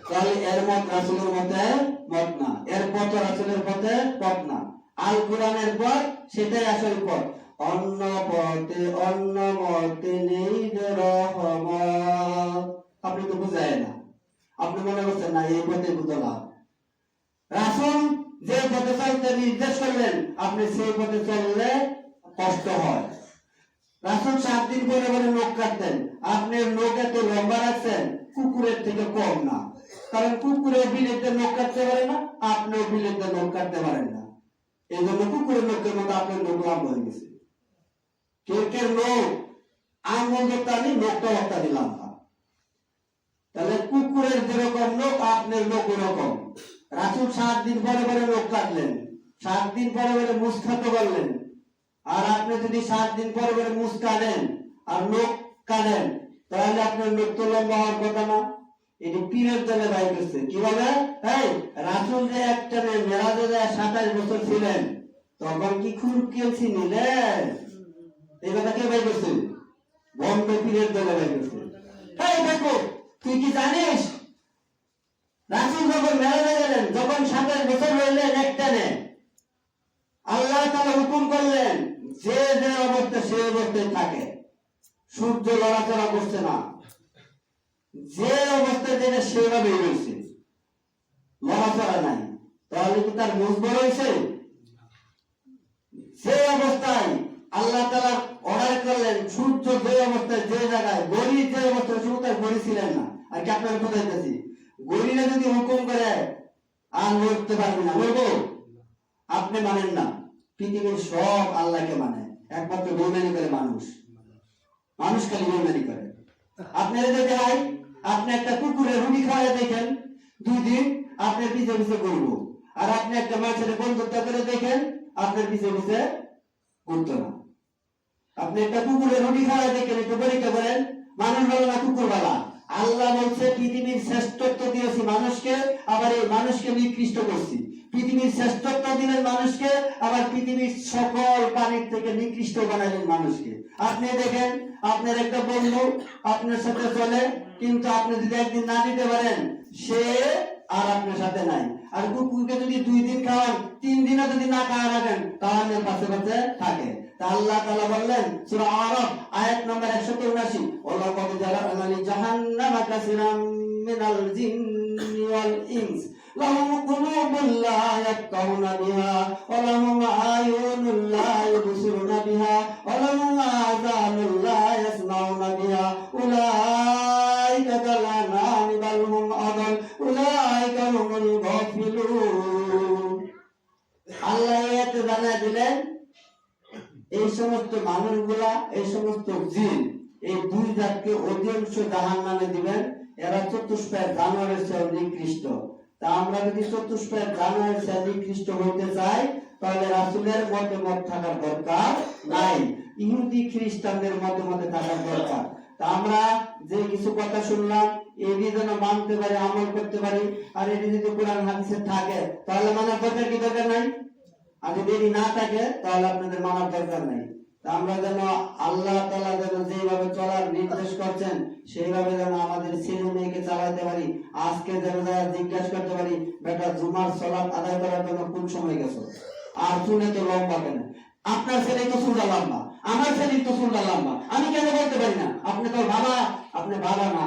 তাহলে এর মত রাসূলের মতে মত না, এর পথ রাসূলের পথে পথ না। আল কোরআনের পথ সেটাই আসল পথ। অন্য পথে অন্য মতে নেই যে রহমত। আপনি তো বুঝায় না, আপনি মনে করছেন না এই পথে বুঝলাম। রাসূল যে পথে চলতে নির্দেশ করলেন আপনি সেই পথে চললে কষ্ট হয়। রাসূল 7 দিন পরে পরে নখ কাটতেন, আপনি নখ এত লম্বা রাখছেন কুকুরের থেকে কম না। কারণ কুকুরের বিলেতে নখ কাটতে পারে না, আপনিও বিলেতে নখ কাটতে পারেন না। এই জন্য কুকুরের নখের মতো আপনার নখ লম্বা হয়ে গেছে। কেকের নখ আঙুল ধরতে আমি নখটা হত্যা দিলাম না। তাহলে কুকুরের যেরকম নখ আপনার নখ ওরকম। রাসূল 7 দিন পরে পরে নখ কাটলেন, 7 দিন পরে পরে মুছ খাতে পারলেন। আর আপনি যদি 7 দিন পরে পরে মুছ কাটেন আর নখ কাটেন তাহলে আপনার নখ তো লম্বা হওয়ার কথা না। এটি পীরের দলে বাই করছে কিভাবে? এই রাসূল যে একটা মেরাজে যায় 27 বছর ছিলেন তখন কি খুরকেলছি নিলেন? এই কথা কে বাই করছে? বন্ধ পীরের দলে বাই করছে। এই দেখো তুই কি জানিস রাসূল যখন মেরাজে গেলেন যখন 27 বছর হইলেন একটানে আল্লাহ তাআলা হুকুম করলেন যে যে অবস্থা সে অবস্থায় থাকে, সূর্য লড়াচড়া করছে না, যে অবস্থায় যেটা সেভাবেই রয়েছে, লড়াচড়া নাই। তাহলে কি তার মুখ বড় হয়েছে? যে অবস্থায় আল্লাহ তাআলা অর্ডার করলেন সূর্য যে অবস্থায় যে জায়গায়, গড়ি যে অবস্থায় শুধু তার গড়ি ছিলেন না। আর কি আপনার বোঝাইতেছি, গড়িরা যদি হুকুম করে আর লড়তে পারবে না, লড়বো? আপনি মানেন না, পৃথিবীর সব আল্লাহকে মানে, একমাত্র বেঈমানি করে মানুষ। মানুষ খালি বেঈমানি করে। আপনারা যদি হয় আপনি একটা কুকুরের রুটি খাওয়ায় দেখেন 2 দিন আপনার পিছে পিছে ঘুরবো, আর আপনি একটা মাছের বন্ধুত্ব করে দেখেন আপনার পিছে পিছে ঘুরতো না। আপনি একটা কুকুরের রুটি খাওয়ায় দেখেন, একটু পরীক্ষা করেন মানুষ ভালো না কুকুর ভালো। আল্লাহ বলছে পৃথিবীর শ্রেষ্ঠত্ব দিয়েছি মানুষকে, আবার এই মানুষকে নিকৃষ্ট করছি। পৃথিবীর শ্রেষ্ঠত্ব দিলেন মানুষকে, আবার পৃথিবীর সকল প্রাণীর থেকে নিকৃষ্ট বানালেন মানুষকে। আপনি দেখেন আপনার একটা বন্ধু আপনার সাথে চলে, কিন্তু আপনি যদি একদিন না নিতে পারেন সে আর আপনার সাথে নাই। আর কুকুরকে যদি 2 দিন খাওয়ান 3 দিনও যদি না খাওয়া রাখেন তাহলে পাশে পাশে থাকে। তা আল্লাহ তাআলা বললেন সূরা আরাফ আয়াত নম্বর 173, ওয়া লাকাদ জাআলনা লি জাহান্নামা কাসিরাম মিনাল জিন্নি ওয়াল ইনস লাহুম কুলুবুন লা ইয়াফকাহুনা বিহা ওয়া লাহুম আয়ুনুন লা ইবসিরুনা বিহা ওয়া লাহুম আযানুন লা ইয়াসমাউনা বিহা উলাইকা কালানামি বাল হুম আদাল উলাইকা হুমুল গাফিলুন। আল্লাহ এতে জানা দিলেন এই সমস্ত মানুষগুলা, এই সমস্ত জিন, এই 2 জাতকে অধিকাংশ জাহান্নামে দিবেন। এরা চতুষ্পায়ের জানোয়ারের চেয়ে নিকৃষ্ট। তা আমরা যদি চতুষ্পায়ের জানোয়ারের চেয়ে নিকৃষ্ট হইতে চাই তাহলে রাসূলের মতে মত থাকার দরকার নাই, ইহুদি খ্রিস্টানদের মতে মতে থাকার দরকার। তা আমরা যে কিছু কথা শুনলাম এটি যেন মানতে পারি, আমল করতে পারি। আর এটি যদি কোরআন হাদিসে থাকে তাহলে মানার দরকার কি দরকার নাই? আর যদি এটি না থাকে তাহলে আপনাদের মানার দরকার নাই। আমরা যেন আল্লাহ তাআলা যেন যেভাবে চলার নির্দেশ করছেন সেইভাবে যেন আমাদের ছেলে মেয়েকে চালাতে পারি। আজকে যেন জিজ্ঞাসা করতে পারি বেটা জুমার সালাত আদায় করার জন্য কোন সময় গেছো, আর শুনে তো লম্বা কেন? আপনার ছেলে তো চুলটা লম্বা, আমার ছেলে তো চুলটা লম্বা, আমি কেন বলতে পারি না? আপনি তো বাবা, আপনি বাবা না,